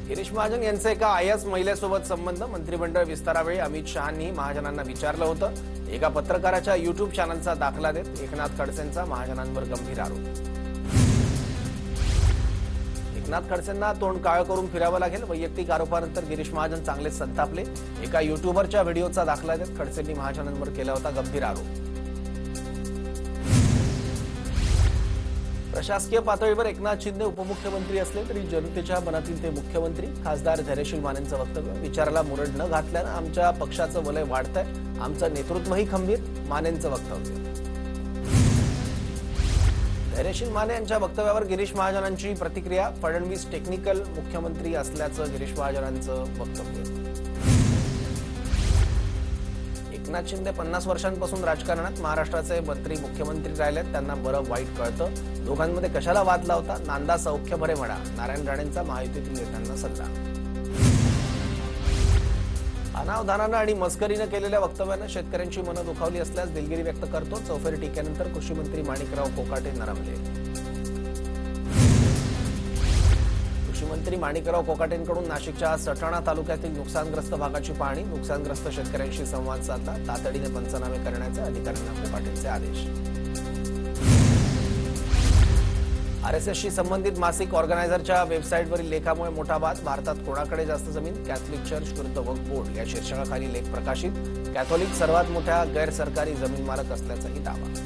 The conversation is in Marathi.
गिरीश महाजन यांचे एका आयएस महिलेसोबत संबंध मंत्रिमंडळ विस्तारावेळी अमित शहांनी महाजनांना विचारलं होतं। एका पत्रकाराच्या YouTube चॅनलचा दाखला देत एकनाथ खडसेंचा महाजनांवर गंभीर आरोप। एकनाथ खडसेंना तोंड काळं करून फिरावं लागेल। वैयक्तिक आरोपानंतर गिरीश महाजन चांगले संतापले। एका युट्यूबरच्या व्हिडिओचा दाखला देत खडसेंनी महाजनांवर केला होता गंभीर आरोप। प्रशासकीय पातळीवर एकनाथ शिंदे उपमुख्यमंत्री असले तरी जनतेच्या मनातील ते मुख्यमंत्री। खासदार धैर्यशील मानेंचं वक्तव्य। विचाराला मुरड न घातल्यानं आमच्या पक्षाचं वलय वाढतंय, आमचं नेतृत्वही खंबीर। मानेंचं वक्तव्य। धैर्यशील माने यांच्या वक्तव्यावर गिरीश महाजनांची प्रतिक्रिया। फडणवीस टेक्निकल मुख्यमंत्री असल्याचं गिरीश महाजनांचं वक्तव्य। एकनाथ शिंदे 50 वर्षांपासून राजकारणात महाराष्ट्राचे मंत्री मुख्यमंत्री राहिलेत, त्यांना बरं वाईट कळतं। दोघांमध्ये कशाला वाद लावता? नांदा सौख्य भरे म्हणा। नारायण राणेंचा महायुतीतील नेत्यांना सल्ला। अनावधानानं आणि मस्करीनं केलेल्या वक्तव्यानं शेतकऱ्यांची मनं दुखावली असल्यास दिलगिरी व्यक्त करतो। चौफेर टीकेनंतर कृषी मंत्री माणिकराव कोकाटे नरमले। कृषी मंत्री माणिकराव कोकाटेंकडून नाशिकच्या सटाणा तालुक्यातील नुकसानग्रस्त भागाची पाहणी। नुकसानग्रस्त शेतकऱ्यांशी संवाद साधला। तातडीने पंचनामे करण्याचे अधिकाऱ्यांना कोकाटेंचे आदेश। आरएसएसशी संबंधित मासिक ऑर्गनायझरच्या वेबसाईटवरील लेखामुळे मोठा वाद। भारतात कोणाकडे जास्त जमीन? कॅथोलिक चर्च विरुद्ध वक्फ बोर्ड या शीर्षकाखाली लेख प्रकाशित। कॅथोलिक सर्वात मोठ्या गैरसरकारी जमीन मालक असल्याचाही दावा।